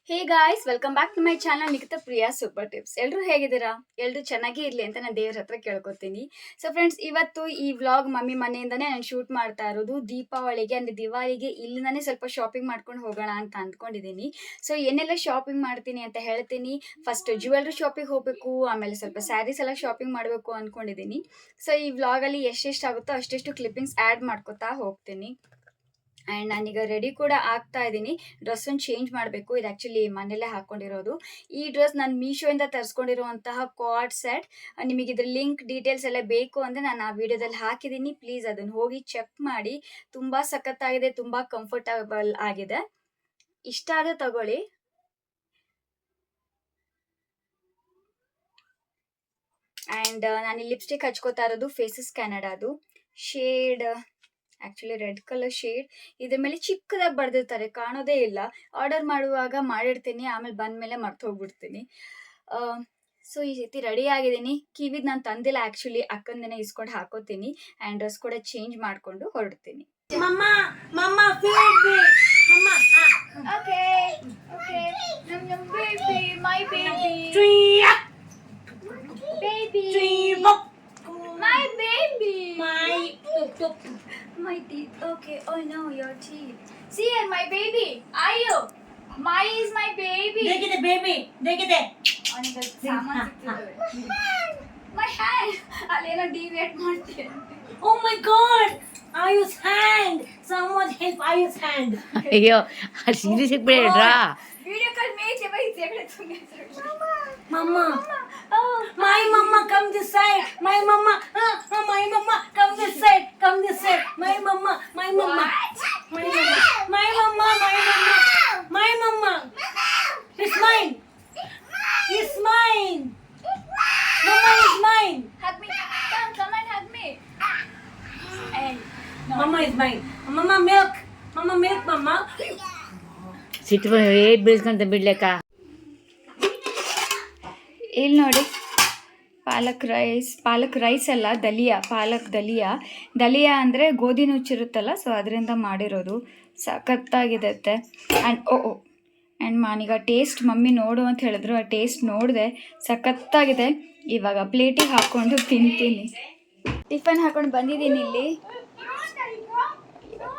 Hey guys, welcome back to my channel Nikhita Priya super tips. ಎಲ್ಲರೂ ಹೇಗಿದ್ದೀರಾ? ಎಲ್ಲರೂ ಚೆನ್ನಾಗಿ ಇರಲಿ ಅಂತ ನಾನು ದೇವ್ರ ಹತ್ರ ಕೇಳ್ಕೊತೀನಿ. ಸೊ ಫ್ರೆಂಡ್ಸ್, ಇವತ್ತು ಈ ವ್ಲಾಗ್ ಮಮ್ಮಿ ಮನೆಯಿಂದನೇ ನಾನು ಶೂಟ್ ಮಾಡ್ತಾ ಇರೋದು. ದೀಪಾವಳಿಗೆ ಅಂದರೆ ದಿವಾಳಿಗೆ ಇಲ್ಲಿಂದನೇ ಸ್ವಲ್ಪ ಶಾಪಿಂಗ್ ಮಾಡ್ಕೊಂಡು ಹೋಗೋಣ ಅಂತ ಅಂದ್ಕೊಂಡಿದ್ದೀನಿ. ಸೊ ಏನೆಲ್ಲ ಶಾಪಿಂಗ್ ಮಾಡ್ತೀನಿ ಅಂತ ಹೇಳ್ತೀನಿ. ಫಸ್ಟ್ ಜ್ಯುವೆಲ್ರಿ ಶಾಪಿಂಗ್ ಹೋಗಬೇಕು, ಆಮೇಲೆ ಸ್ವಲ್ಪ ಸ್ಯಾರೀಸ್ ಎಲ್ಲ ಶಾಪಿಂಗ್ ಮಾಡಬೇಕು ಅಂದ್ಕೊಂಡಿದ್ದೀನಿ. ಸೊ ಈ ವ್ಲಾಗಲ್ಲಿ ಎಷ್ಟೆಷ್ಟು ಆಗುತ್ತೋ ಅಷ್ಟೆಷ್ಟು ಕ್ಲಿಪ್ಪಿಂಗ್ಸ್ ಆ್ಯಡ್ ಮಾಡ್ಕೊತಾ ಹೋಗ್ತೀನಿ. ಆ್ಯಂಡ್ ನಾನೀಗ ರೆಡಿ ಕೂಡ ಆಗ್ತಾ ಇದ್ದೀನಿ. ಡ್ರೆಸ್ಸನ್ನು ಚೇಂಜ್ ಮಾಡಬೇಕು. ಇದು ಆ್ಯಕ್ಚುಲಿ ಮನೆಯಲ್ಲೇ ಹಾಕ್ಕೊಂಡಿರೋದು. ಈ ಡ್ರೆಸ್ ನಾನು ಮೀಶೋಯಿಂದ ತರಿಸ್ಕೊಂಡಿರುವಂತಹ ಕಾರ್ಡ್ ಸೆಟ್. ನಿಮಗೆ ಇದ್ರ ಲಿಂಕ್ ಡೀಟೇಲ್ಸ್ ಎಲ್ಲ ಬೇಕು ಅಂದರೆ ನಾನು ಆ ವಿಡಿಯೋದಲ್ಲಿ ಹಾಕಿದ್ದೀನಿ. ಪ್ಲೀಸ್ ಅದನ್ನು ಹೋಗಿ ಚೆಕ್ ಮಾಡಿ. ತುಂಬ ಸಖತ್ತಾಗಿದೆ, ತುಂಬ ಕಂಫರ್ಟಬಲ್ ಆಗಿದೆ. ಇಷ್ಟ ಆದರೆ ತಗೊಳ್ಳಿ. ಆ್ಯಂಡ್ ನಾನು ಲಿಪ್ಸ್ಟಿಕ್ ಹಚ್ಕೋತಾ ಇರೋದು ಫೇಸಸ್ ಕೆನಡಾದು shade. Actually red colour shade. ಇದ್ರ ಮೇಲೆ ಚಿಕ್ಕದಾಗಿ ಬರೆದಿರ್ತಾರೆ, ಕಾಣೋದೇ ಇಲ್ಲ. ಆರ್ಡರ್ ಮಾಡುವಾಗ ಮಾಡಿರ್ತೀನಿ, ಆಮೇಲೆ ಬಂದಮೇಲೆ ಮರ್ತು ಹೋಗ್ಬಿಡ್ತೀನಿ. ಸೊ ಈ ರೀತಿ ರೆಡಿ ಆಗಿದ್ದೀನಿ. ಕಿವಿದ್ ನಾನು ತಂದಿಲ್ಲ, ಆ್ಯಕ್ಚುಲಿ ಅಕ್ಕಂದನೇ ಇಸ್ಕೊಂಡು ಹಾಕೋತೀನಿ. ಆ್ಯಂಡ್ ಡ್ರೆಸ್ ಕೂಡ ಚೇಂಜ್ ಮಾಡಿಕೊಂಡು ಹೊರಡ್ತೀನಿ. My teeth. Okay. Oh no, your teeth. See here, my baby. Are you? My is my baby. Take it, baby. Take it. My hand. Alena deviate ಮಾಡ್ತೀನಿ. Oh my God. Ayu's hand. Someone help Ayu's hand. ಅಯ್ಯೋ ಸೀರೆ ಸಿಕ್ಬಿಡ್ರಾ. Video call ಮೇಚೆ ಬೈತೆ ಬಿಡುತ್ತೆ. Mama. My mama come this side. My mama. My mama come this side. Come this side. My mama. My mama. My mama. My mama. My mama. My mama. It's mine. It's mine. Mama is mine. Hug me. Come and hug me. And Mama is mine. Mama milk. Mama milk, mama. ಸಿಟ್ಟು eight ಬೀಳ್ಸ್ಕೊಂತ ಬಿಡ್ಲೇಕ. ಇಲ್ಲಿ ನೋಡಿ, ಪಾಲಕ್ rice ಅಲ್ಲ, dahlia ಅಂದರೆ ಗೋಧಿ ನುಚ್ಚಿರುತ್ತಲ್ಲ, so ಅದರಿಂದ ಮಾಡಿರೋದು. ಸಖತ್ತಾಗಿದೆ. And ನಾನೀಗ ಟೇಸ್ಟ್ ಮಮ್ಮಿ ನೋಡು ಅಂತ ಹೇಳಿದ್ರು, ಆ ಟೇಸ್ಟ್ ನೋಡಿದೆ. ಸಖತ್ತಾಗಿದೆ. ಇವಾಗ ಪ್ಲೇಟಿಗೆ ಹಾಕ್ಕೊಂಡು ತಿಂತೀನಿ. ಟಿಫನ್ ಹಾಕೊಂಡು ಬಂದಿದ್ದೀನಿ, ಇಲ್ಲಿ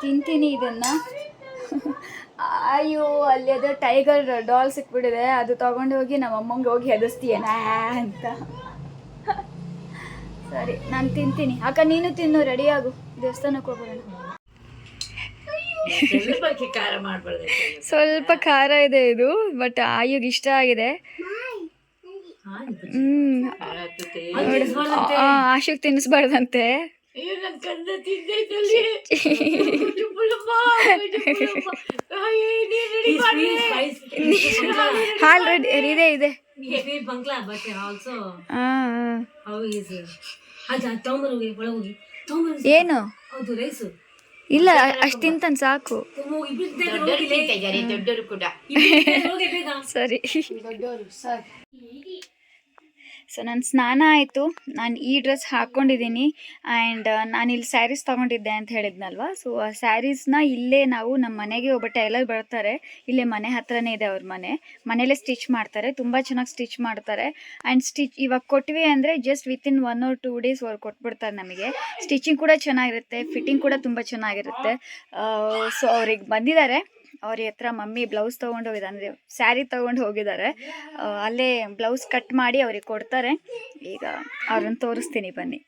ತಿಂತೀನಿ ಇದನ್ನು. ಅಯ್ಯೋ, ಅಲ್ಲಿ ಅದು ಟೈಗರ್ ಡಾಲ್ ಸಿಕ್ಬಿಟ್ಟಿದೆ. ಅದು ತಗೊಂಡು ಹೋಗಿ ನಮ್ಮ ಅಮ್ಮಂಗೆ ಹೋಗಿ ಹೆದರ್ಸ್ತೀಯನ ಅಂತ. ಸರಿ, ನಾನು ತಿಂತೀನಿ. ಅಕ್ಕ ನೀನು ತಿನ್ನು, ರೆಡಿಯಾಗು, ದೇವಸ್ಥಾನಕ್ಕೆ ಹೋಗೋಣ. ಸ್ವಲ್ಪ ಖಾರ ಇದೆ ಇದು, ಬಟ್ ಆಯುಗೆ ಇಷ್ಟ ಆಗಿದೆ. ಆಶುಗೆ ತಿನ್ನಿಸ್ಬಾರ್ದಂತೆ. ಹಾಲ್ ರೆಡಿ ಇದೆ. ಏನು ಇಲ್ಲ, ಅಷ್ಟು ತಿಂತಾನೆ ಸಾಕು. ಸರಿ. ಸೊ ನನ್ನ ಸ್ನಾನ ಆಯಿತು. ನಾನು ಈ ಡ್ರೆಸ್ ಹಾಕ್ಕೊಂಡಿದ್ದೀನಿ. ಆ್ಯಂಡ್ ನಾನಿಲ್ಲಿ ಸ್ಯಾರೀಸ್ ತೊಗೊಂಡಿದ್ದೆ ಅಂತ ಹೇಳಿದ್ನಲ್ವ. ಸೊ ಆ ಸ್ಯಾರೀಸ್ನ ಇಲ್ಲೇ ನಾವು ನಮ್ಮ ಮನೆಗೆ ಒಬ್ಬ ಟೈಲರ್ ಬರ್ತಾರೆ. ಇಲ್ಲೇ ಮನೆ ಹತ್ರನೇ ಇದೆ ಅವ್ರ ಮನೇಲೇ ಸ್ಟಿಚ್ ಮಾಡ್ತಾರೆ. ತುಂಬ ಚೆನ್ನಾಗಿ ಸ್ಟಿಚ್ ಮಾಡ್ತಾರೆ. ಆ್ಯಂಡ್ ಇವಾಗ ಕೊಟ್ವಿ ಅಂದರೆ ಜಸ್ಟ್ ವಿತಿನ್ 1 or 2 days ಅವ್ರು ಕೊಟ್ಬಿಡ್ತಾರೆ ನಮಗೆ. ಸ್ಟಿಚಿಂಗ್ ಕೂಡ ಚೆನ್ನಾಗಿರುತ್ತೆ, ಫಿಟ್ಟಿಂಗ್ ಕೂಡ ತುಂಬ ಚೆನ್ನಾಗಿರುತ್ತೆ. ಸೊ ಅವ್ರಿಗೆ ಬಂದಿದ್ದಾರೆ. ಅವ್ರ ಹತ್ರ ಮಮ್ಮಿ ಬ್ಲೌಸ್ ತೊಗೊಂಡು ಹೋಗಿದ್ದಾರೆ, ಅಂದರೆ ಸ್ಯಾರಿ ತೊಗೊಂಡು ಹೋಗಿದ್ದಾರೆ. ಅಲ್ಲೇ ಬ್ಲೌಸ್ ಕಟ್ ಮಾಡಿ ಅವ್ರಿಗೆ ಕೊಡ್ತಾರೆ. ಈಗ ಅವ್ರನ್ನ ತೋರಿಸ್ತೀನಿ, ಬನ್ನಿ.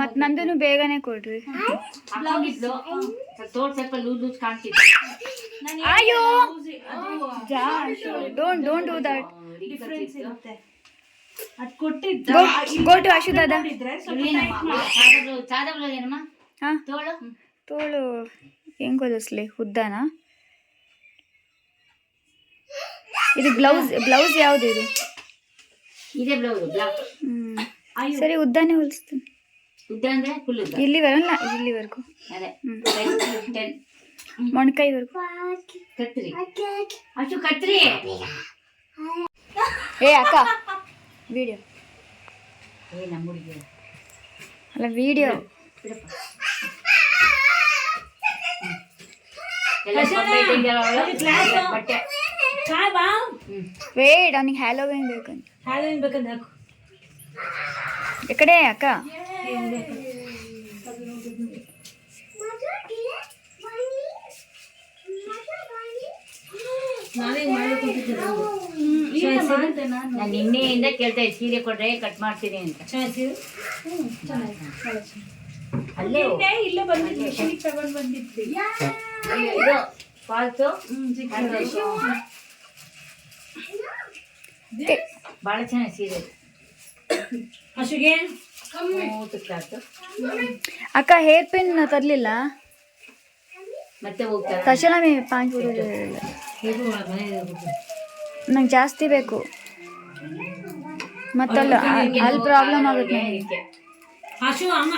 ಮತ್ತು ನಂದೂ ಬೇಗನೆ ಕೊಡ್ರಿ. ಅಯ್ಯೋ, don't do that. Go to Ashu dada. ತೋಳು ಹೆಂಗ್ ಹೊಲಿಸ್ಲಿ? ಉದ್ದಾನ? ಇದು ಬ್ಲೌಸ್ ಯಾವುದು ಇದು? ಸರಿ, ಉದ್ದಾನೆ ಹೊಲಿಸ್ತೀನಿ. ಇಲ್ಲಿವರೆಗೂ ಮೊಣಕೈವರೆಗೂ. ಏ ಅಕ್ಕ, ವಿಡಿಯೋ ಅಲ್ಲ, ವಿಡಿಯೋ ಬಟ್ಟೆ ಚಾಯ್ ಬಾ ವೇಟ್ ಅವನಿಗೆ ಹ್ಯಾಲೋವೇನ್ ಬೇಕಂತ. ಹಾಲೇನ್ ಬೇಕಂತ ಹಾಕು. ಈ ಕಡೆ ಅಕ್ಕ. ನಾನೇ ಮಾಡ್ಕೊಂತಿದ್ದೆ ನಾನು ನಿನ್ನೆಯಿಂದ ಕೇಳ್ತಾ ಇದ್ದೆ ಸೀರೆ ಕೊಟ್ರೆ ಕಟ್ ಮಾಡ್ತೀನಿ ಅಂತ. ಅಲ್ಲೇ ಇಲ್ಲೇ ಬಂದಿದ್ವಿ ಮಿಷನಿಗೆ ತಗೊಂಡ್ ಬಂದಿದ್ವಿ. ಇದು ಫಾಲ್ಸು ಭಾಳ ಚೆನ್ನಾಗಿ ಸೀರೆ ಹಸುಗೆ ಮೂವತ್ತು ಕ್ಲಾಸ್ ಅಕ್ಕ ಹೇರ್ ಪಿನ್ ತರ್ಲಿಲ್ಲ. ಮತ್ತೆ ಹೋಗ್ತಾರೆ ತಕ್ಷಣ ನಂಗೆ ಜಾಸ್ತಿ ಬೇಕು ಮತ್ತಲ್ಲ ಅಲ್ಲಿ ಪ್ರಾಬ್ಲಮ್ ಆಗುತ್ತೆ ನನಗೆ. ಹಸು ಅಮ್ಮ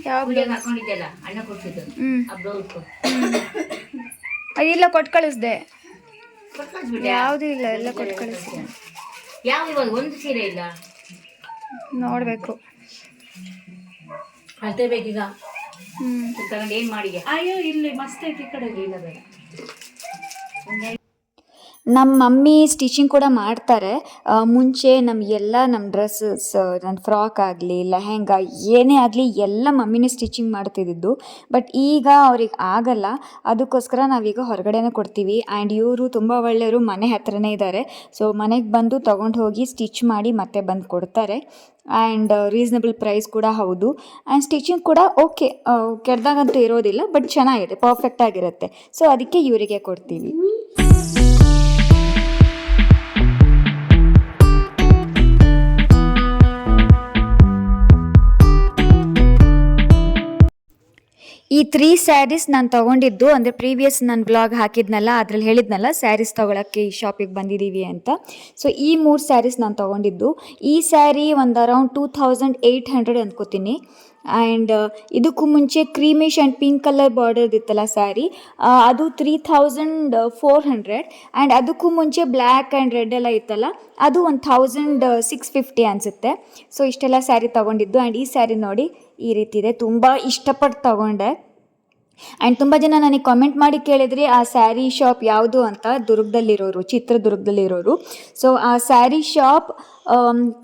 ಯಾವ ಪೂಜೆಗೆ ಹಾಕೊಂಡಿದ್ದೆಲ್ಲ ಅಣ್ಣ ಕೊಡ್ತಿದ್ದು ಆ ಬ್ಲೌಸ್ ಅದಿಲ್ಲ ಕೊಟ್ಟು ಕಳಿಸ್ದೆ. ಕೊಟ್ಬಿಟ್ಟೆ. ಯಾವುದೂ ಇಲ್ಲ, ಎಲ್ಲ ಕೊಟ್ಟು ಕಳಿಸ್ದೆ. ಯಾವ ಇವಾಗ ಒಂದು ಸೀರೆ ಇಲ್ಲ ನೋಡಬೇಕು. ಅಳ್ತೇ ಬೇಕೀಗ. ತಗೊಂಡು ಏನು ಮಾಡಿ ಅಯ್ಯೋ ಇಲ್ಲಿ ಮಸ್ತ್ ಐತಿ ಈ ಕಡೆಗೆ. ಇಲ್ಲ ಬೇಡ ನಮ್ಮ ಮಮ್ಮಿ ಸ್ಟಿಚಿಂಗ್ ಕೂಡ ಮಾಡ್ತಾರೆ. ಮುಂಚೆ ನಮಗೆಲ್ಲ ನಮ್ಮ ಡ್ರೆಸ್ಸಸ್, ನನ್ನ ಫ್ರಾಕ್ ಆಗಲಿ ಲೆಹೆಂಗಾ ಏನೇ ಆಗಲಿ ಎಲ್ಲ ಮಮ್ಮಿನೇ ಸ್ಟಿಚಿಂಗ್ ಮಾಡ್ತಿದ್ದಿದ್ದು. ಬಟ್ ಈಗ ಅವ್ರಿಗೆ ಆಗಲ್ಲ, ಅದಕ್ಕೋಸ್ಕರ ನಾವೀಗ ಹೊರಗಡೆನೇ ಕೊಡ್ತೀವಿ. ಆ್ಯಂಡ್ ಇವರು ತುಂಬ ಒಳ್ಳೆಯವರು, ಮನೆ ಹತ್ರನೇ ಇದ್ದಾರೆ. ಸೊ ಮನೆಗೆ ಬಂದು ತೊಗೊಂಡು ಹೋಗಿ ಸ್ಟಿಚ್ ಮಾಡಿ ಮತ್ತೆ ಬಂದು ಕೊಡ್ತಾರೆ. ಆ್ಯಂಡ್ ರೀಸನಬಲ್ ಪ್ರೈಸ್ ಕೂಡ ಹೌದು. ಆ್ಯಂಡ್ ಸ್ಟಿಚಿಂಗ್ ಕೂಡ ಓಕೆ, ಕೆಡ್ದಾಗಂತೂ ಇರೋದಿಲ್ಲ, ಬಟ್ ಚೆನ್ನಾಗಿದೆ, ಪರ್ಫೆಕ್ಟಾಗಿರುತ್ತೆ. ಸೊ ಅದಕ್ಕೆ ಇವರಿಗೆ ಕೊಡ್ತೀವಿ. ಈ 3 ಸ್ಯಾರೀಸ್ ನಾನು ತೊಗೊಂಡಿದ್ದು, ಅಂದರೆ ಪ್ರೀವಿಯಸ್ ನಾನು ಬ್ಲಾಗ್ ಹಾಕಿದ್ನಲ್ಲ, ಅದ್ರಲ್ಲಿ ಹೇಳಿದ್ನಲ್ಲ ಸ್ಯಾರೀಸ್ ತೊಗೊಳಕ್ಕೆ ಈ ಶಾಪಿಗೆ ಬಂದಿದ್ದೀವಿ ಅಂತ. ಸೊ ಈ 3 ಸ್ಯಾರೀಸ್ ನಾನು ತೊಗೊಂಡಿದ್ದು. ಈ ಸ್ಯಾರಿ ಒಂದು ಅರೌಂಡ್ 2800 ಅಂದ್ಕೋತೀನಿ. ಆ್ಯಂಡ್ ಇದಕ್ಕೂ ಮುಂಚೆ creamish and pink colour border ಇತ್ತಲ್ಲ ಸ್ಯಾರಿ, ಅದು 3400. ಆ್ಯಂಡ್ ಅದಕ್ಕೂ ಮುಂಚೆ ಬ್ಲ್ಯಾಕ್ ಆ್ಯಂಡ್ ರೆಡ್ ಎಲ್ಲ ಇತ್ತಲ್ಲ, ಅದು 1650 ಅನಿಸುತ್ತೆ. ಸೊ ಇಷ್ಟೆಲ್ಲ ಸ್ಯಾರಿ ತೊಗೊಂಡಿದ್ದು. ಆ್ಯಂಡ್ ಈ ಸ್ಯಾರಿ ನೋಡಿ ಈ ರೀತಿ ಇದೆ, ತುಂಬ ಇಷ್ಟಪಟ್ಟು ತೊಗೊಂಡೆ. ಆ್ಯಂಡ್ ತುಂಬ ಜನ ನನಗೆ ಕಾಮೆಂಟ್ ಮಾಡಿ ಕೇಳಿದ್ರಿ ಆ ಸ್ಯಾರಿ ಶಾಪ್ ಯಾವುದು ಅಂತ, ದುರ್ಗದಲ್ಲಿರೋರು, ಚಿತ್ರದುರ್ಗದಲ್ಲಿರೋರು. ಸೊ ಆ ಸ್ಯಾರಿ ಶಾಪ್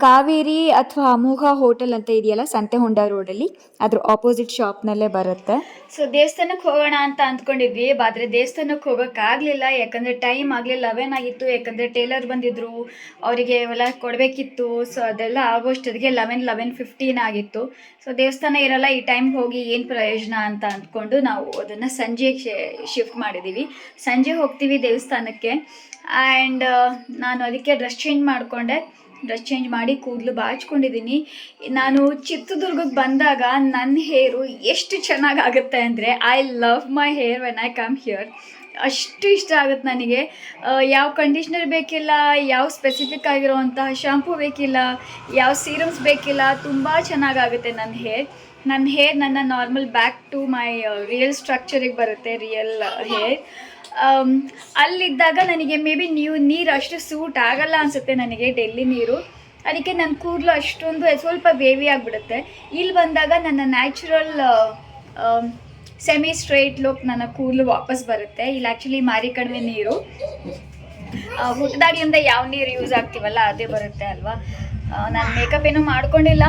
ಕಾವೇರಿ ಅಥವಾ ಅಮೋಘ ಹೋಟೆಲ್ ಅಂತ ಇದೆಯಲ್ಲ ಸಂತೆಹೊಂಡ ರೋಡಲ್ಲಿ, ಅದ್ರ ಆಪೋಸಿಟ್ ಶಾಪ್ನಲ್ಲೇ ಬರುತ್ತೆ. ಸೊ ದೇವಸ್ಥಾನಕ್ಕೆ ಹೋಗೋಣ ಅಂತ ಅಂದ್ಕೊಂಡಿದ್ವಿ, ಆದರೆ ದೇವಸ್ಥಾನಕ್ಕೆ ಹೋಗೋಕ್ಕಾಗಲಿಲ್ಲ, ಯಾಕಂದರೆ ಟೈಮ್ ಆಗಲಿ 11 ಆಗಿತ್ತು. ಯಾಕಂದರೆ ಟೇಲರ್ ಬಂದಿದ್ದರು, ಅವರಿಗೆ ಇವೆಲ್ಲ ಕೊಡಬೇಕಿತ್ತು. ಸೊ ಅದೆಲ್ಲ ಆಗೋಷ್ಟೊತ್ತಿಗೆ 11:15 ಆಗಿತ್ತು. ಸೊ ದೇವಸ್ಥಾನ ಇರಲ್ಲ, ಈ ಟೈಮ್ಗೆ ಹೋಗಿ ಏನು ಪ್ರಯೋಜನ ಅಂತ ಅಂದ್ಕೊಂಡು ನಾವು ಅದನ್ನು ಸಂಜೆಗೆ ಶಿಫ್ಟ್ ಮಾಡಿದ್ದೀವಿ. ಸಂಜೆ ಹೋಗ್ತೀವಿ ದೇವಸ್ಥಾನಕ್ಕೆ. ಆ್ಯಂಡ್ ನಾನು ಅದಕ್ಕೆ ಡ್ರೆಸ್ ಚೇಂಜ್ ಮಾಡಿಕೊಂಡೆ. ಡ್ರೆಸ್ ಚೇಂಜ್ ಮಾಡಿ ಕೂದಲು ಬಾಚ್ಕೊಂಡಿದ್ದೀನಿ. ನಾನು ಚಿತ್ರದುರ್ಗಕ್ಕೆ ಬಂದಾಗ ನನ್ನ ಹೇರು ಎಷ್ಟು ಚೆನ್ನಾಗಾಗುತ್ತೆ ಅಂದರೆ, I love my hair when I come here. ಅಷ್ಟು ಇಷ್ಟ ಆಗುತ್ತೆ ನನಗೆ. ಯಾವ ಕಂಡೀಷ್ನರ್ ಬೇಕಿಲ್ಲ, ಯಾವ ಸ್ಪೆಸಿಫಿಕ್ ಆಗಿರೋವಂತಹ ಶಾಂಪೂ ಬೇಕಿಲ್ಲ, ಯಾವ ಸೀರಮ್ಸ್ ಬೇಕಿಲ್ಲ, ತುಂಬ ಚೆನ್ನಾಗಾಗುತ್ತೆ ನನ್ನ ಹೇರ್. ನನ್ನ normal back to my real ಸ್ಟ್ರಕ್ಚರಿಗೆ ಬರುತ್ತೆ, ರಿಯಲ್ ಹೇರ್. ಅಲ್ಲಿದ್ದಾಗ ನನಗೆ ಮೇ ಬಿ ನೀರು ಅಷ್ಟು ಸೂಟ್ ಆಗಲ್ಲ ಅನಿಸುತ್ತೆ ನನಗೆ, ಡೆಲ್ಲಿ ನೀರು. ಅದಕ್ಕೆ ನನ್ನ ಕೂದಲು ಅಷ್ಟೊಂದು ಸ್ವಲ್ಪ ವೇವಿ ಆಗಿಬಿಡುತ್ತೆ. ಇಲ್ಲಿ ಬಂದಾಗ ನನ್ನ ನ್ಯಾಚುರಲ್ ಸೆಮಿ ಸ್ಟ್ರೈಟ್ ಲುಕ್, ನನ್ನ ಕೂದಲು ವಾಪಸ್ ಬರುತ್ತೆ. ಇಲ್ಲಿ ಆ್ಯಕ್ಚುಲಿ ಮಾರಿ ಕಡಿಮೆ ನೀರು, ಹುಟ್ಟಿದಾಗಿಂದ ಯಾವ ನೀರು ಯೂಸ್ ಆಗ್ತೀವಲ್ಲ ಅದೇ ಬರುತ್ತೆ ಅಲ್ವಾ. ನಾನು ಮೇಕಪ್ ಏನೂ ಮಾಡ್ಕೊಂಡಿಲ್ಲ.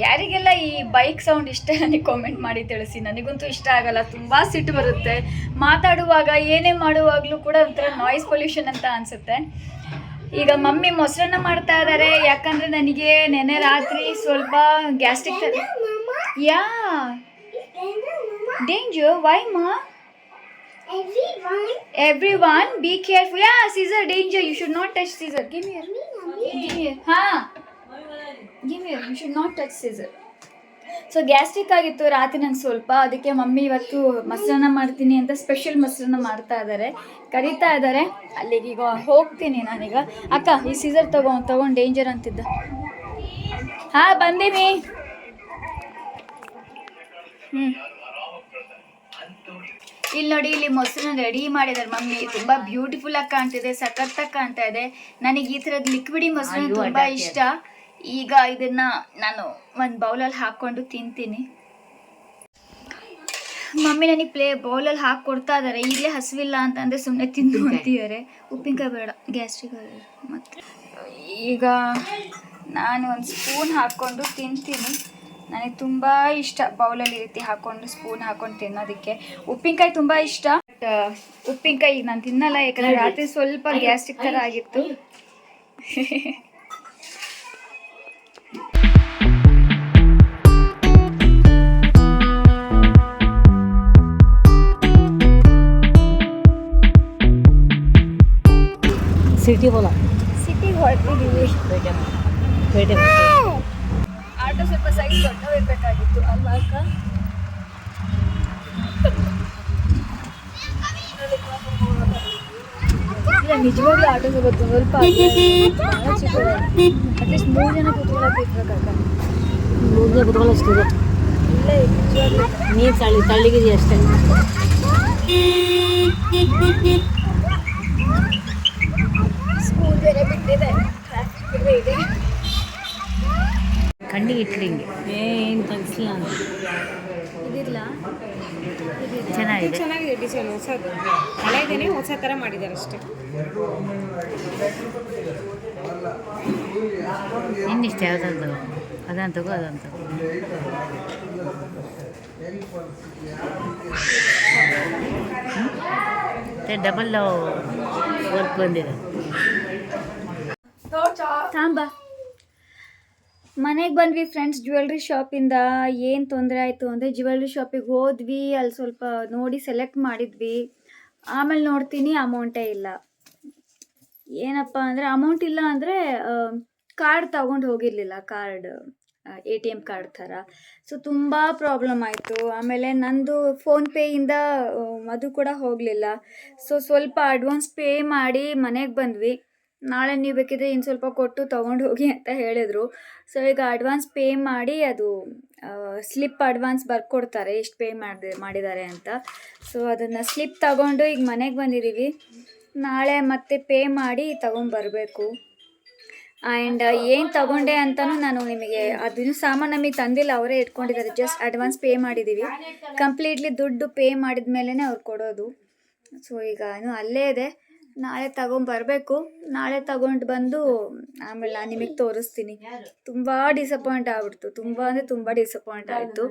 ಯಾರಿಗೆಲ್ಲ ಈ ಬೈಕ್ ಸೌಂಡ್ ಇಷ್ಟ ನನಗೆ ಕಾಮೆಂಟ್ ಮಾಡಿ ತಿಳಿಸಿ. ನನಗಂತೂ ಇಷ್ಟ ಆಗಲ್ಲ, ತುಂಬ ಸಿಟ್ಟು ಬರುತ್ತೆ. ಮಾತಾಡುವಾಗ ಏನೇ ಮಾಡುವಾಗಲೂ ಕೂಡ ಒಂಥರ ನಾಯ್ಸ್ ಪೊಲ್ಯೂಷನ್ ಅಂತ ಅನಿಸುತ್ತೆ. ಈಗ ಮಮ್ಮಿ ಮೊಸರನ್ನ ಮಾಡ್ತಾ ಇದ್ದಾರೆ, ಯಾಕಂದರೆ ನನಗೆ ನೆನ್ನೆ ರಾತ್ರಿ ಸ್ವಲ್ಪ ಗ್ಯಾಸ್ಟ್ರಿಕ್ ಯಾ ಡೇಂಜರ್. ವೈ ಮಾ? Everyone be careful. Yeah, scissor danger. You should not touch scissor. Give me here. Give me here. Give me here. You should not touch scissor. So gastric ಆಗಿತ್ತು ರಾತ್ರಿ ನಂಗೆ ಸ್ವಲ್ಪ, ಅದಕ್ಕೆ ಮಮ್ಮಿ ಇವತ್ತು ಮೊಸರನ್ನ ಮಾಡ್ತೀನಿ ಅಂತ ಸ್ಪೆಷಲ್ ಮೊಸರನ್ನ ಮಾಡ್ತಾ ಇದ್ದಾರೆ, ಕರೀತಾ ಇದ್ದಾರೆ. ಅಲ್ಲಿಗೆ ಈಗ ಹೋಗ್ತೀನಿ ನಾನೀಗ. ಅಕ್ಕ ಈ ಸೀಸರ್ ತಗೊಂಡು ಡೇಂಜರ್ ಅಂತಿದ್ದ. ಹಾಂ ಬಂದೀವಿ. ಇಲ್ಲಿ ನೋಡಿ, ಇಲ್ಲಿ ಮೊಸರನ್ನ ರೆಡಿ ಮಾಡಿದ್ದಾರೆ ಮಮ್ಮಿ. ತುಂಬ ಬ್ಯೂಟಿಫುಲ್ ಆಗಿ ಕಾಣ್ತಿದೆ, ಸಖತ್ತಾಗಿ ಕಾಣ್ತಾ ಇದೆ. ನನಗೆ ಈ ಥರದ್ದು ಲಿಕ್ವಿಡಿ ಮೊಸರನ್ನ ತುಂಬ ಇಷ್ಟ. ಈಗ ಇದನ್ನ ನಾನು ಒಂದು ಬೌಲಲ್ಲಿ ಹಾಕ್ಕೊಂಡು ತಿಂತೀನಿ. ಮಮ್ಮಿ ನನಗೆ ಬೌಲಲ್ಲಿ ಹಾಕಿ ಕೊಡ್ತಾ ಇದ್ದಾರೆ. ಈಗಲೇ ಹಸಿವಿಲ್ಲ ಅಂತಂದರೆ ಸುಮ್ಮನೆ ತಿಂದು ಅಂತಿದ್ದಾರೆ. ಉಪ್ಪಿನಕಾಯಿ ಬೇಡ, ಗ್ಯಾಸ್ಟ್ರಿಕ್ ಆಗಿದೆ. ಮತ್ತು ಈಗ ನಾನು ಒಂದು ಸ್ಪೂನ್ ಹಾಕ್ಕೊಂಡು ತಿಂತೀನಿ. ನನಗೆ ತುಂಬ ಇಷ್ಟ ಬೌಲಲ್ಲಿ ಈ ರೀತಿ ಹಾಕ್ಕೊಂಡು ಸ್ಪೂನ್ ಹಾಕ್ಕೊಂಡು ತಿನ್ನೋದಕ್ಕೆ. ಉಪ್ಪಿನಕಾಯಿ ತುಂಬ ಇಷ್ಟ. ಬಟ್ ಉಪ್ಪಿನಕಾಯಿ ನಾನು ತಿನ್ನಲ್ಲ, ಯಾಕಂದರೆ ರಾತ್ರಿ ಸ್ವಲ್ಪ ಗ್ಯಾಸ್ಟ್ರಿಕ್ ಥರ ಆಗಿತ್ತು. ಸಿಟಿ ಬೋಲ ಸಿಟಿಗೆ ಹೊರಟಿದ್ದೀವಿ. ಪೇಟೆ ಆಟೋ ಸ್ವಲ್ಪ ಸೈಜ್ ದೊಡ್ಡವಿರಬೇಕಾಗಿತ್ತು ಅಲ್ವಾ ಅಕ್ಕ? ಇಲ್ಲ ನಿಜವಾಗ್ಲೂ ಆಟೋ ಸ್ವಲ್ಪ ಅಟ್ಲೀಸ್ಟ್ 3 ಜನ ಕೂತ್ಕೊಳ್ಳೋಕೆ ಇರ್ಬೇಕಕ್ಕ. 3 ಜನ ಕುತ್ಕೊಳ್ಳೋಷ್ಟಿದೆ. ಇಲ್ಲ ನಿಜವಾಗ್ಲೂ ನೀರು ತಳ್ಳಿಗಿದೆ ಅಷ್ಟೇ. ಸ್ಕೂಲ್ ಬೇರೆ ಬಿಟ್ಟಿದೆ, ಟ್ರಾಫಿಕ್ ಬೇರೆ ಇದೆ. ಕಣ್ಣಿಗೆ ಇಟ್ರಿ ಹಿಂಗೆ ಏನು ತಗ್ಸಿಲ್ಲ ಇದಿಲ್ಲ ಚೆನ್ನಾಗಿದೆ. ಚೆನ್ನಾಗಿದೆ ಡಿಸೈನ್, ಹೊಸದು ಹಳೆದೇನೆ ಹೊಸ ಥರ ಮಾಡಿದ್ದಾರೆ ಅಷ್ಟೇ. ನಿನ್ನಿಷ್ಟ ಯಾವುದಂತ ಅದನ್ನು ತಗೋ ಅದಂತ ಡಬಲ್ ವರ್ಕ್ ಬಂದಿದೆ. ತಾಂಬ ಮನೆಗೆ ಬಂದ್ವಿ ಫ್ರೆಂಡ್ಸ್ ಜ್ಯುವೆಲ್ರಿ ಶಾಪಿಂದ. ಏನು ತೊಂದರೆ ಆಯಿತು ಅಂದರೆ ಜ್ಯುವೆಲ್ರಿ ಶಾಪಿಗೆ ಹೋದ್ವಿ, ಅಲ್ಲಿ ಸ್ವಲ್ಪ ನೋಡಿ ಸೆಲೆಕ್ಟ್ ಮಾಡಿದ್ವಿ. ಆಮೇಲೆ ನೋಡ್ತೀನಿ ಅಮೌಂಟೇ ಇಲ್ಲ. ಏನಪ್ಪ ಅಂದರೆ ಅಮೌಂಟ್ ಇಲ್ಲ ಅಂದರೆ ಕಾರ್ಡ್ ತಗೊಂಡು ಹೋಗಿರಲಿಲ್ಲ, ಕಾರ್ಡ್ ATM ಕಾರ್ಡ್ ಥರ. ಸೊ ತುಂಬ ಪ್ರಾಬ್ಲಮ್ ಆಯಿತು. ಆಮೇಲೆ ನಂದು ಫೋನ್ಪೇಯಿಂದ ಅದು ಕೂಡ ಹೋಗಲಿಲ್ಲ. ಸೊ ಸ್ವಲ್ಪ ಅಡ್ವಾನ್ಸ್ ಪೇ ಮಾಡಿ ಮನೆಗೆ ಬಂದ್ವಿ. ನಾಳೆ ನೀವು ಬೇಕಿದ್ರೆ ಇನ್ನು ಸ್ವಲ್ಪ ಕೊಟ್ಟು ತೊಗೊಂಡು ಹೋಗಿ ಅಂತ ಹೇಳಿದರು. ಸೊ ಈಗ ಅಡ್ವಾನ್ಸ್ ಪೇ ಮಾಡಿ ಅದು ಸ್ಲಿಪ್ ಅಡ್ವಾನ್ಸ್ ಬರ್ಕೊಡ್ತಾರೆ ಎಷ್ಟು ಪೇ ಮಾಡಿದ್ದಾರೆ ಅಂತ. ಸೊ ಅದನ್ನು ಸ್ಲಿಪ್ ತಗೊಂಡು ಈಗ ಮನೆಗೆ ಬಂದಿದ್ದೀವಿ. ನಾಳೆ ಮತ್ತೆ ಪೇ ಮಾಡಿ ತೊಗೊಂಬರ್ಬೇಕು. ಆ್ಯಂಡ್ ಏನು ತೊಗೊಂಡೆ ಅಂತಲೂ ನಾನು ನಿಮಗೆ ಅದನ್ನು ಸಾಮಾನು ನಮಗೆ ತಂದಿಲ್ಲ, ಅವರೇ ಇಟ್ಕೊಂಡಿದ್ದಾರೆ. ಜಸ್ಟ್ ಅಡ್ವಾನ್ಸ್ ಪೇ ಮಾಡಿದ್ದೀವಿ. ಕಂಪ್ಲೀಟ್ಲಿ ದುಡ್ಡು ಪೇ ಮಾಡಿದ ಮೇಲೇ ಅವ್ರು ಕೊಡೋದು. ಸೊ ಈಗ ಅಲ್ಲೇ ಇದೆ, ನಾಳೆ ತಗೊಂಬರ್ಬೇಕು. ನಾಳೆ ತಗೊಂಡು ಬಂದು ಆಮೇಲೆ ನಾನು ನಿಮಗೆ ತೋರಿಸ್ತೀನಿ. ತುಂಬ ಡಿಸಪಾಯಿಂಟ್ ಆಗ್ಬಿಡ್ತು, ತುಂಬ ಅಂದರೆ ತುಂಬ ಡಿಸಪಾಯಿಂಟ್ ಆಯಿತು.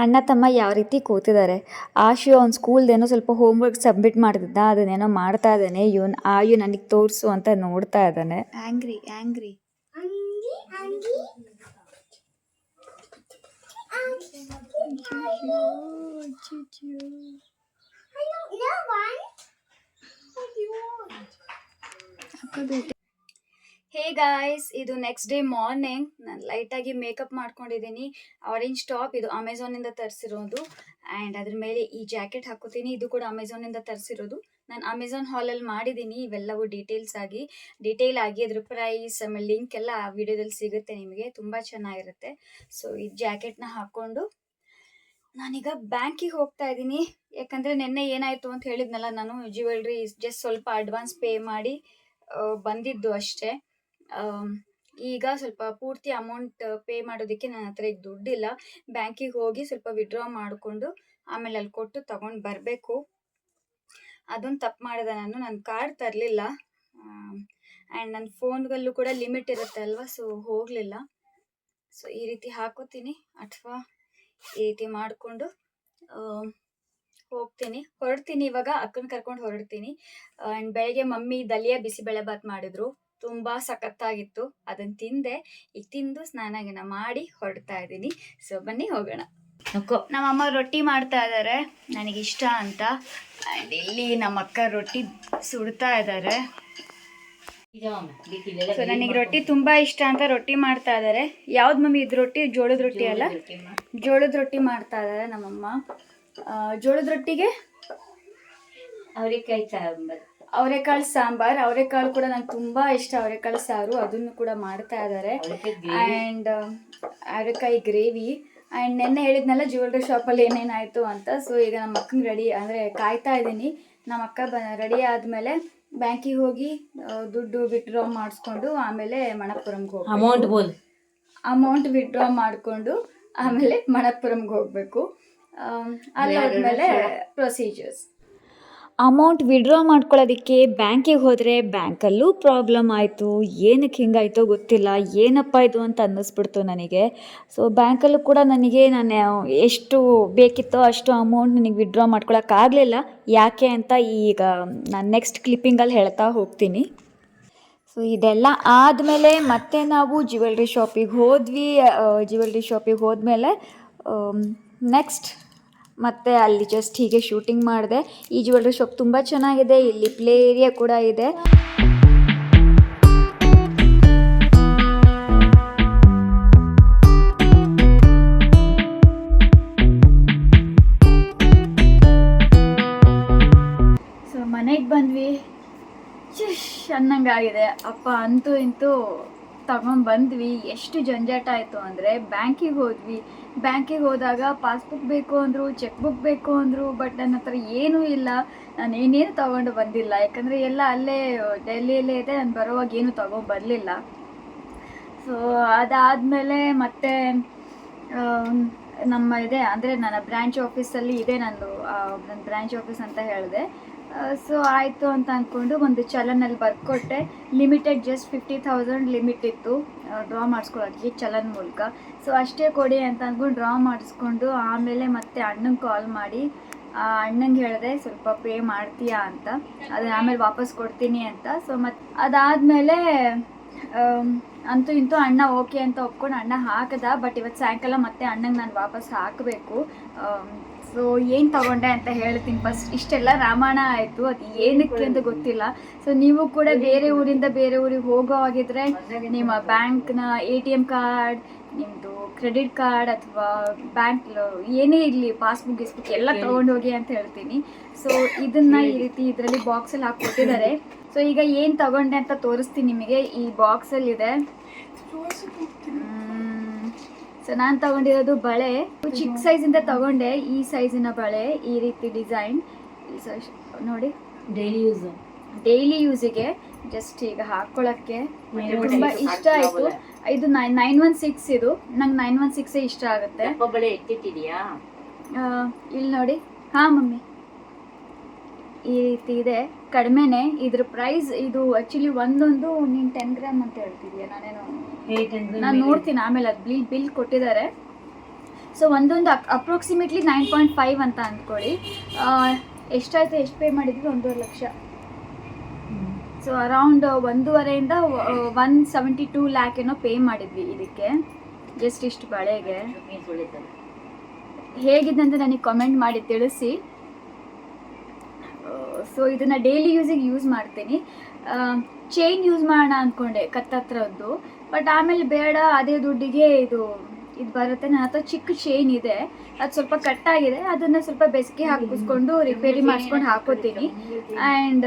ಅಣ್ಣ ತಮ್ಮ ಯಾವ ರೀತಿ ಕೂತಿದ್ದಾರೆ. ಆಶು ಅವ್ನ ಸ್ಕೂಲ್ದೇನೋ ಸ್ವಲ್ಪ ಹೋಮ್ವರ್ಕ್ ಸಬ್ಮಿಟ್ ಮಾಡ್ತಿದ್ದ, ಅದನ್ನೇನೋ ಮಾಡ್ತಾ ಇದ್ದಾನೆ. ಆಯು ನನಗೆ ತೋರಿಸು ಅಂತ ನೋಡ್ತಾ ಇದ್ದಾನೆ. ಆ್ಯಂಗ್ರಿ ಆ್ಯಂಗ್ರಿ ಹೇ ಗಾಯ್ಸ್, ಇದು ನೆಕ್ಸ್ಟ್ ಡೇ ಮಾರ್ನಿಂಗ್. ನಾನು ಲೈಟಾಗಿ ಮೇಕಪ್ ಮಾಡ್ಕೊಂಡಿದ್ದೀನಿ. ಆರೆಂಜ್ ಟಾಪ್, ಇದು ಅಮೆಝಾನಿಂದ ತರಿಸಿರೋದು. ಆ್ಯಂಡ್ ಅದ್ರ ಮೇಲೆ ಈ ಜಾಕೆಟ್ ಹಾಕೋತೀನಿ, ಇದು ಕೂಡ ಅಮೆಝಾನಿಂದ ತರಿಸಿರೋದು. ನಾನು ಅಮೆಝಾನ್ ಹಾಲಲ್ಲಿ ಮಾಡಿದ್ದೀನಿ ಇವೆಲ್ಲವೂ ಡೀಟೇಲ್ ಆಗಿ ಅದ್ರ ಪ್ರೈಸ್ ಆಮೇಲೆ ಲಿಂಕ್ ಎಲ್ಲ ಆ ವಿಡಿಯೋದಲ್ಲಿ ಸಿಗುತ್ತೆ ನಿಮಗೆ. ತುಂಬ ಚೆನ್ನಾಗಿರುತ್ತೆ. ಸೊ ಈ ಜಾಕೆಟ್ನ ಹಾಕ್ಕೊಂಡು ನಾನೀಗ ಬ್ಯಾಂಕಿಗೆ ಹೋಗ್ತಾ ಇದ್ದೀನಿ. ಯಾಕಂದರೆ ನಿನ್ನೆ ಏನಾಯಿತು ಅಂತ ಹೇಳಿದ್ನಲ್ಲ, ನಾನು ಜ್ಯುವೆಲ್ರಿ ಜಸ್ಟ್ ಸ್ವಲ್ಪ ಅಡ್ವಾನ್ಸ್ ಪೇ ಮಾಡಿ ಬಂದಿದ್ದು ಅಷ್ಟೇ. ಈಗ ಸ್ವಲ್ಪ ಪೂರ್ತಿ ಅಮೌಂಟ್ ಪೇ ಮಾಡೋದಕ್ಕೆ ನನ್ನ ಹತ್ರ ಈಗ ದುಡ್ಡಿಲ್ಲ. ಬ್ಯಾಂಕಿಗೆ ಹೋಗಿ ಸ್ವಲ್ಪ ವಿಡ್ರಾ ಮಾಡಿಕೊಂಡು ಆಮೇಲೆ ಅಲ್ಲಿ ಕೊಟ್ಟು ತೊಗೊಂಡು ಬರಬೇಕು. ಅದೊಂದು ತಪ್ಪು ಮಾಡಿದೆ ನಾನು ಕಾರ್ಡ್ ತರಲಿಲ್ಲ. ಆ್ಯಂಡ್ ನನ್ನ ಫೋನ್ಗಲ್ಲೂ ಕೂಡ ಲಿಮಿಟ್ ಇರುತ್ತೆ ಅಲ್ವಾ, ಸೊ ಹೋಗಲಿಲ್ಲ. ಸೊ ಈ ರೀತಿ ಹಾಕೋತೀನಿ ಅಥವಾ ಈ ರೀತಿ ಮಾಡಿಕೊಂಡು ಹೊರಡ್ತೀನಿ. ಇವಾಗ ಅಕ್ಕನ ಕರ್ಕೊಂಡು ಹೊರಡ್ತೀನಿ. ಆ್ಯಂಡ್ ಬೆಳಗ್ಗೆ ಮಮ್ಮಿ ದಲಿಯಾ ಬಿಸಿಬೇಳೆಬಾತ್ ಮಾಡಿದ್ರು, ತುಂಬ ಸಖತ್ತಾಗಿತ್ತು. ಅದನ್ನು ತಿಂದೆ. ಈಗ ತಿಂದು ಸ್ನಾನ ಮಾಡಿ ಹೊರಡ್ತಾ ಇದ್ದೀನಿ. ಸೊ ಬನ್ನಿ ಹೋಗೋಣ. ನಮ್ಮಮ್ಮ ರೊಟ್ಟಿ ಮಾಡ್ತಾ ಇದ್ದಾರೆ, ನನಗಿಷ್ಟ ಅಂತ. ಆ್ಯಂಡ್ ಇಲ್ಲಿ ನಮ್ಮ ಅಕ್ಕ ರೊಟ್ಟಿ ಸುಡ್ತಾ ಇದ್ದಾರೆ. ಸೊ ನನಗೆ ರೊಟ್ಟಿ ತುಂಬ ಇಷ್ಟ ಅಂತ ರೊಟ್ಟಿ ಮಾಡ್ತಾ ಇದ್ದಾರೆ. ಯಾವ್ದು ಮಮ್ಮಿ ಇದು ರೊಟ್ಟಿ? ಜೋಳದ ರೊಟ್ಟಿ ಅಲ್ಲ, ಜೋಳದ ರೊಟ್ಟಿ ಮಾಡ್ತಾ ಇದ್ದಾರೆ ನಮ್ಮಮ್ಮ. ಜೋಳದ ರೊಟ್ಟಿಗೆ ಅವರೆಕಾಳು ಸಾಂಬಾರ್. ಅವರೆಕಾಳು ಕೂಡ ನಂಗೆ ತುಂಬ ಇಷ್ಟ, ಅವರೆಕಾಳು ಸಾರು, ಅದನ್ನು ಕೂಡ ಮಾಡ್ತಾ ಇದ್ದಾರೆ. ಆ್ಯಂಡ್ ಅವರೆಕಾಯಿ ಗ್ರೇವಿ. ಆ್ಯಂಡ್ ನೆನ್ನೆ ಹೇಳಿದ್ನಲ್ಲ ಜ್ಯುವೆಲ್ರಿ ಶಾಪಲ್ಲಿ ಏನೇನಾಯಿತು ಅಂತ. ಸೊ ಈಗ ನಮ್ಮ ಅಕ್ಕಂಗೆ ರೆಡಿ ಅಂದರೆ ಕಾಯ್ತಾ ಇದ್ದೀನಿ. ನಮ್ಮ ಅಕ್ಕ ರೆಡಿ ಆದಮೇಲೆ ಬ್ಯಾಂಕಿಗೆ ಹೋಗಿ ದುಡ್ಡು ವಿಡ್ರಾ ಮಾಡಿಸ್ಕೊಂಡು ಆಮೇಲೆ ಮಣಪ್ಪುರಂಗೆ ಹೋಗಿ ಅಮೌಂಟ್ ವಿಡ್ರಾ ಮಾಡಿಕೊಂಡು ಆಮೇಲೆ ಮಣಪ್ಪುರಂಗೆ ಹೋಗಬೇಕು. ಅಲ್ಲಾದ್ಮೇಲೆ ಪ್ರೊಸೀಜರ್ಸ್. ಅಮೌಂಟ್ ವಿಡ್ರಾ ಮಾಡ್ಕೊಳ್ಳೋದಕ್ಕೆ ಬ್ಯಾಂಕಿಗೆ ಹೋದರೆ ಬ್ಯಾಂಕಲ್ಲೂ ಪ್ರಾಬ್ಲಮ್ ಆಯಿತು. ಏನಕ್ಕೆ ಹಿಂಗಾಯಿತೋ ಗೊತ್ತಿಲ್ಲ, ಏನಪ್ಪ ಇದು ಅಂತ ಅನ್ನಿಸ್ಬಿಡ್ತು ನನಗೆ. ಸೊ ಬ್ಯಾಂಕಲ್ಲೂ ಕೂಡ ನನಗೆ ನಾನು ಎಷ್ಟು ಬೇಕಿತ್ತೋ ಅಷ್ಟು ಅಮೌಂಟ್ ನನಗೆ ವಿಡ್ರಾ ಮಾಡ್ಕೊಳಕ್ಕಾಗಲಿಲ್ಲ. ಯಾಕೆ ಅಂತ ಈಗ ನಾನು ನೆಕ್ಸ್ಟ್ ಕ್ಲಿಪ್ಪಿಂಗಲ್ಲಿ ಹೇಳ್ತಾ ಹೋಗ್ತೀನಿ. ಸೊ ಇದೆಲ್ಲ ಆದಮೇಲೆ ಮತ್ತೆ ನಾವು ಜ್ಯುವೆಲ್ರಿ ಶಾಪಿಗೆ ಹೋದ್ವಿ. ಜ್ಯುವೆಲ್ರಿ ಶಾಪಿಗೆ ಹೋದ್ಮೇಲೆ ನೆಕ್ಸ್ಟ್ ಮತ್ತು ಅಲ್ಲಿ ಜಸ್ಟ್ ಹೀಗೆ ಶೂಟಿಂಗ್ ಮಾಡಿದೆ. ಈ ಜ್ಯುವೆಲ್ರಿ ಶಾಪ್ ತುಂಬ ಚೆನ್ನಾಗಿದೆ. ಇಲ್ಲಿ ಪ್ಲೇ ಏರಿಯಾ ಕೂಡ ಇದೆ. ಸೊ ಮನೆಗೆ ಬಂದ್ವಿ. ಅನ್ನಂಗಾಗಿದೆ ಅಪ್ಪ. ಅಂತೂ ಇಂತೂ ತಗೊಂಡ್ಬಂದ್ವಿ. ಎಷ್ಟು ಜಂಜಾಟ ಆಯಿತು ಅಂದರೆ ಬ್ಯಾಂಕಿಗೆ ಹೋದ್ವಿ. ಬ್ಯಾಂಕಿಗೆ ಹೋದಾಗ ಪಾಸ್ಬುಕ್ ಬೇಕು ಅಂದರು, ಚೆಕ್ ಬುಕ್ ಬೇಕು ಅಂದರು. ಬಟ್ ನನ್ನ ಹತ್ರ ಏನೂ ಇಲ್ಲ. ನಾನು ಏನೇನು ತೊಗೊಂಡು ಬಂದಿಲ್ಲ, ಯಾಕಂದರೆ ಎಲ್ಲ ಅಲ್ಲೇ ಡೆಲ್ಲಿಯಲ್ಲೇ ಇದೆ. ನಾನು ಬರೋವಾಗ ಏನೂ ತೊಗೊಂಡ್ಬರಲಿಲ್ಲ. ಸೊ ಅದಾದಮೇಲೆ ಮತ್ತೆ ನಮ್ಮ ಇದೆ ಅಂದರೆ ನನ್ನ ಬ್ರ್ಯಾಂಚ್ ಆಫೀಸಲ್ಲಿ ಇದೆ ನಂದು. ನನ್ನ ಬ್ರ್ಯಾಂಚ್ ಆಫೀಸ್ ಅಂತ ಹೇಳಿದೆ. ಸೊ ಆಯಿತು ಅಂತ ಅಂದ್ಕೊಂಡು ಒಂದು ಚಲನಲ್ಲಿ ಬರ್ಕೊಟ್ಟೆ. ಲಿಮಿಟೆಡ್ ಜಸ್ಟ್ 50,000 ಲಿಮಿಟ್ ಇತ್ತು ಡ್ರಾ ಮಾಡಿಸ್ಕೊಳ್ಳೋಕ್ಕೆ ಚಲನ್ ಮೂಲಕ. ಸೊ ಅಷ್ಟೇ ಕೊಡಿ ಅಂತ ಅಂದ್ಕೊಂಡು ಡ್ರಾ ಮಾಡಿಸ್ಕೊಂಡು ಆಮೇಲೆ ಮತ್ತೆ ಅಣ್ಣಂಗೆ ಕಾಲ್ ಮಾಡಿ ಅಣ್ಣಂಗೆ ಹೇಳಿದೆ ಸ್ವಲ್ಪ ಪೇ ಮಾಡ್ತೀಯಾ ಅಂತ. ಅದನ್ನ ಆಮೇಲೆ ವಾಪಸ್ ಕೊಡ್ತೀನಿ ಅಂತ. ಸೊ ಮತ್ತು ಅದಾದಮೇಲೆ ಅಂತೂ ಇಂತೂ ಅಣ್ಣ ಓಕೆ ಅಂತ ಒಪ್ಕೊಂಡು ಅಣ್ಣ ಹಾಕಿದ. ಬಟ್ ಇವತ್ತು ಸಾಯಂಕಾಲ ಮತ್ತೆ ಅಣ್ಣಂಗೆ ನಾನು ವಾಪಸ್ ಹಾಕಬೇಕು. ಸೊ ಏನು ತೊಗೊಂಡೆ ಅಂತ ಹೇಳ್ತೀನಿ. ಫಸ್ಟ್ ಇಷ್ಟೆಲ್ಲ ರಾಮಾಯಣ ಆಯಿತು, ಅದು ಏನಕ್ಕೆ ಅಂತ ಗೊತ್ತಿಲ್ಲ. ಸೊ ನೀವು ಕೂಡ ಬೇರೆ ಊರಿಂದ ಬೇರೆ ಊರಿಗೆ ಹೋಗೋ ಆಗಿದ್ರೆ ನಿಮ್ಮ ಬ್ಯಾಂಕ್ನ ATM ಕಾರ್ಡ್, ನಿಮ್ಮದು ಕ್ರೆಡಿಟ್ ಕಾರ್ಡ್ ಅಥವಾ ಬ್ಯಾಂಕ್ ಏನೇ ಇರಲಿ, ಪಾಸ್ಬುಕ್ ಗಿಸ್ಬುಕ್ ಎಲ್ಲ ತೊಗೊಂಡು ಹೋಗಿ ಅಂತ ಹೇಳ್ತೀನಿ. ಸೊ ಇದನ್ನು ಈ ರೀತಿ ಇದರಲ್ಲಿ ಬಾಕ್ಸಲ್ಲಿ ಹಾಕ್ಕೊಟ್ಟಿದ್ದಾರೆ. ಸೊ ಈಗ ಏನು ತಗೊಂಡೆ ಅಂತ ತೋರಿಸ್ತೀನಿ ನಿಮಗೆ. ಈ ಬಾಕ್ಸಲ್ಲಿದೆ. ಸೊ ನಾನು ತಗೊಂಡಿರೋದು ಬಳೆ. ಚಿಕ್ಕ ಸೈಜಿಂದ ತಗೊಂಡೆ. ಈ ಸೈಜಿನ ಬಳೆ, ಈ ರೀತಿ ಡಿಸೈನ್ ನೋಡಿ. ಡೈಲಿ ಯೂಸಿಗೆ ಜಸ್ಟ್ ಈಗ ಹಾಕ್ಕೊಳ್ಳೋಕ್ಕೆ ತುಂಬ ಇಷ್ಟ ಆಯಿತು. ಇದು 916 ಇದು. ನಂಗೆ 916 ಇಷ್ಟ ಆಗುತ್ತೆ. ಇಲ್ಲಿ ನೋಡಿ. ಹಾಂ ಮಮ್ಮಿ, ಈ ರೀತಿ ಇದೆ. ಕಡಿಮೆನೆ ಇದ್ರ ಪ್ರೈಸ್. ಇದು ಆ್ಯಕ್ಚುಲಿ ಒಂದೊಂದು ನೀನು 10 ಗ್ರಾಮ್ ಅಂತ ಹೇಳ್ತಿದ್ಯಾ? ನಾನು ನೋಡ್ತೀನಿ ಆಮೇಲೆ. ಅದು ಬಿಲ್ ಕೊಟ್ಟಿದ್ದಾರೆ. ಸೊ ಒಂದೊಂದು ಅಪ್ರಾಕ್ಸಿಮೇಟ್ಲಿ 9.5 ಅಂತ ಅಂದ್ಕೊಳ್ಳಿ. ಎಷ್ಟಾಯಿತು, ಎಷ್ಟು ಪೇ ಮಾಡಿದ್ವಿ? 1.5 ಲಕ್ಷ. ಸೊ ಅರೌಂಡ್ 1.5 172 ಲ್ಯಾಕ್ ಏನೋ ಪೇ ಮಾಡಿದ್ವಿ ಇದಕ್ಕೆ, ಜಸ್ಟ್ ಇಷ್ಟು ಬಳೆಗೆ. ಹೇಗಿದೆ ಅಂತ ನನಗೆ ಕಮೆಂಟ್ ಮಾಡಿ ತಿಳಿಸಿ. ಸೊ ಇದನ್ನು ಡೈಲಿ ಯೂಸಿಗೆ ಯೂಸ್ ಮಾಡ್ತೀನಿ. ಚೈನ್ ಯೂಸ್ ಮಾಡೋಣ ಅಂದ್ಕೊಂಡೆ ಕತ್ತತ್ರದ್ದು. ಬಟ್ ಆಮೇಲೆ ಬೇಡ, ಅದೇ ದುಡ್ಡಿಗೆ ಇದು ಬರುತ್ತೆ. ನನ್ನ ಹತ್ರ ಚಿಕ್ಕ ಚೈನ್ ಇದೆ, ಅದು ಸ್ವಲ್ಪ ಕಟ್ಟಾಗಿದೆ. ಅದನ್ನು ಸ್ವಲ್ಪ ಬೆಸ್ಗೆ ಹಾಕಿಸ್ಕೊಂಡು ರಿಪೇರಿ ಮಾಡಿಸ್ಕೊಂಡು ಹಾಕೋತೀನಿ. ಆ್ಯಂಡ್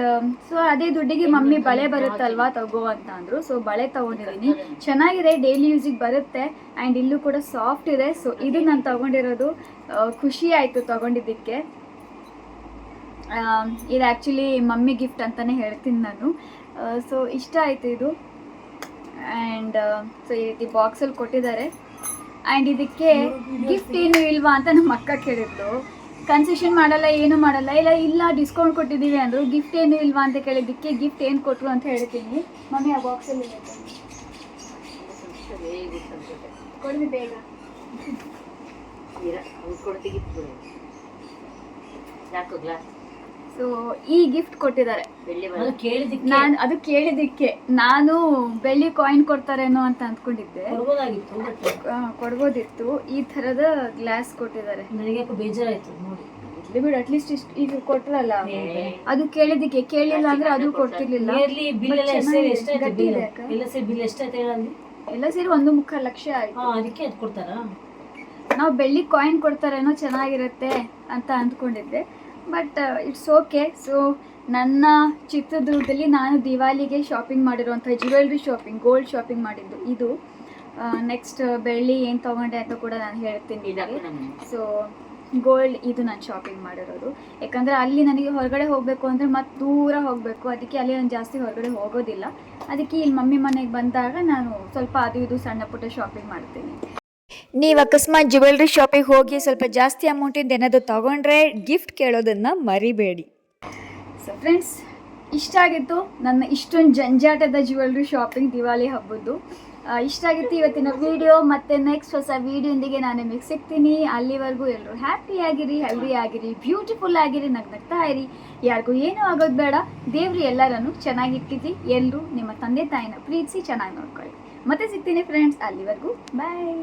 ಸೊ ಅದೇ ದುಡ್ಡಿಗೆ ಮಮ್ಮಿ ಬಳೆ ಬರುತ್ತಲ್ವಾ ತಗೋ ಅಂತ ಅಂದರು. ಸೊ ಬಳೆ ತೊಗೊಂಡಿದ್ದೀನಿ. ಚೆನ್ನಾಗಿದೆ, ಡೈಲಿ ಯೂಸಿಗೆ ಬರುತ್ತೆ. ಆ್ಯಂಡ್ ಇಲ್ಲೂ ಕೂಡ ಸಾಫ್ಟ್ ಇದೆ. ಸೊ ಇದು ನಾನು ತೊಗೊಂಡಿರೋದು. ಖುಷಿ ಆಯಿತು ತೊಗೊಂಡಿದ್ದಕ್ಕೆ. ಇದು ಆ್ಯಕ್ಚುಲಿ ಮಮ್ಮಿ ಗಿಫ್ಟ್ ಅಂತಲೇ ಹೇಳ್ತೀನಿ ನಾನು. ಸೊ ಇಷ್ಟ ಆಯಿತು ಇದು. ಆ್ಯಂಡ್ ಸೊ ಈ ರೀತಿ ಬಾಕ್ಸಲ್ಲಿ ಕೊಟ್ಟಿದ್ದಾರೆ. ಆ್ಯಂಡ್ ಇದಕ್ಕೆ ಗಿಫ್ಟ್ ಏನು ಇಲ್ವಾ ಅಂತ ನಮ್ಮ ಅಕ್ಕ ಕೇಳಿದ್ರು. ಕನ್ಸೆಷನ್ ಮಾಡಲ್ಲ, ಏನು ಮಾಡಲ್ಲ. ಇಲ್ಲ ಡಿಸ್ಕೌಂಟ್ ಕೊಟ್ಟಿದ್ದೀವಿ ಅಂದರು. ಗಿಫ್ಟ್ ಏನು ಇಲ್ವಾ ಅಂತ ಕೇಳಿದ್ದಕ್ಕೆ ಗಿಫ್ಟ್ ಏನು ಕೊಟ್ಟರು ಅಂತ ಹೇಳ್ತೀನಿ. ಮಮ್ಮಿ ಆ ಬಾಕ್ಸಲ್ಲಿ ಕೊಡಿ ಬೇಗ. ಸೊ ಈ ಗಿಫ್ಟ್ ಕೊಟ್ಟಿದ್ದಾರೆ. ನಾನು ಅದು ಕೇಳಿದ್ದಕ್ಕೆ ನಾನು ಬೆಳ್ಳಿ ಕಾಯಿನ್ ಕೊಡ್ತಾರೇನೋ ಅಂತ ಅಂದ್ಕೊಂಡಿದ್ದೆ. ಕೊಡ್ಬೋದಿತ್ತು. ಈ ಥರದ ಗ್ಲಾಸ್ ಕೊಟ್ಟಿದ್ದಾರೆ. ನನಗೆ ಬೇಜಾರಾಯ್ತು ನೋಡಿ. ಬಿಡು, ಅಟ್ಲೀಸ್ಟ್ ಇಷ್ಟು ಈಗ ಕೊಟ್ರಲ್ಲ. ಅದು ಕೇಳಿದ್ದಕ್ಕೆ, ಕೇಳಿಲ್ಲ ಅಂದ್ರೆ ಅದು ಕೊಡ್ತಿರ್ಲಿಲ್ಲ. ಎಲ್ಲ ಸೇರಿ 1.25 ಲಕ್ಷ ಆಯ್ತು. ಅದಕ್ಕೆ ಅದು ಕೊಡ್ತಾರಾ? ನಾವು ಬೆಳ್ಳಿ ಕಾಯಿನ್ ಕೊಡ್ತಾರೇನೋ ಚೆನ್ನಾಗಿರುತ್ತೆ ಅಂತ ಅಂದ್ಕೊಂಡಿದ್ದೆ. But it's okay. ಸೊ ನನ್ನ ಚಿತ್ರದುರ್ಗದಲ್ಲಿ ನಾನು ದಿವಾಲಿಗೆ ಶಾಪಿಂಗ್ ಮಾಡಿರುವಂಥ ಜ್ಯುವೆಲ್ರಿ ಶಾಪಿಂಗ್, ಗೋಲ್ಡ್ ಶಾಪಿಂಗ್ ಮಾಡಿದ್ದು ಇದು. ನೆಕ್ಸ್ಟ್ ಬೆಳ್ಳಿ ಏನು ತೊಗೊಂಡೆ ಅಂತ ಕೂಡ ನಾನು ಹೇಳ್ತೀನಿ. ಸೊ ಗೋಲ್ಡ್ ಇದು ನಾನು ಶಾಪಿಂಗ್ ಮಾಡಿರೋದು. ಯಾಕಂದರೆ ಅಲ್ಲಿ ನನಗೆ ಹೊರಗಡೆ ಹೋಗಬೇಕು ಅಂದರೆ ಮತ್ತೆ ದೂರ ಹೋಗಬೇಕು. ಅದಕ್ಕೆ ಅಲ್ಲಿ ನಾನು ಜಾಸ್ತಿ ಹೊರಗಡೆ ಹೋಗೋದಿಲ್ಲ. ಅದಕ್ಕೆ ಇಲ್ಲಿ ಮಮ್ಮಿ ಮನೆಗೆ ಬಂದಾಗ ನಾನು ಸ್ವಲ್ಪ ಅದು ಇದು ಸಣ್ಣ ಪುಟ್ಟ ಶಾಪಿಂಗ್ ಮಾಡ್ತೀನಿ. ನೀವು ಅಕಸ್ಮಾತ್ ಜ್ಯುವೆಲ್ರಿ ಶಾಪಿಗೆ ಹೋಗಿ ಸ್ವಲ್ಪ ಜಾಸ್ತಿ ಅಮೌಂಟಿಂದ ಏನಾದರೂ ತೊಗೊಂಡ್ರೆ ಗಿಫ್ಟ್ ಕೇಳೋದನ್ನು ಮರಿಬೇಡಿ. ಸೊ ಫ್ರೆಂಡ್ಸ್, ಇಷ್ಟ ಆಗಿತ್ತು ನನ್ನ ಇಷ್ಟೊಂದು ಜಂಜಾಟದ ಜ್ಯುವೆಲ್ರಿ ಶಾಪಿಂಗ್ ದಿವಾಲಿ ಹಬ್ಬದ್ದು. ಇಷ್ಟ ಆಗಿತ್ತು ಇವತ್ತಿನ ವಿಡಿಯೋ. ಮತ್ತು ನೆಕ್ಸ್ಟ್ ಹೊಸ ವಿಡಿಯೋಂದಿಗೆ ನಾನು ನಿಮಗೆ ಸಿಗ್ತೀನಿ. ಅಲ್ಲಿವರೆಗೂ ಎಲ್ಲರೂ ಹ್ಯಾಪಿ ಆಗಿರಿ, ಹೆಲ್ದಿ ಆಗಿರಿ, ಬ್ಯೂಟಿಫುಲ್ ಆಗಿರಿ, ನಗ್ನಗ್ತಾ ಇರಿ. ಯಾರಿಗೂ ಏನೂ ಆಗೋದು ಬೇಡ. ದೇವ್ರು ಎಲ್ಲರನ್ನು ಚೆನ್ನಾಗಿಟ್ಟಿರಿ. ಎಲ್ಲರೂ ನಿಮ್ಮ ತಂದೆ ತಾಯಿನ ಪ್ರೀತಿಸಿ ಚೆನ್ನಾಗಿ ನೋಡ್ಕೊಳ್ಳಿ. ಮತ್ತೆ ಸಿಗ್ತೀನಿ ಫ್ರೆಂಡ್ಸ್. ಅಲ್ಲಿವರೆಗೂ ಬಾಯ್.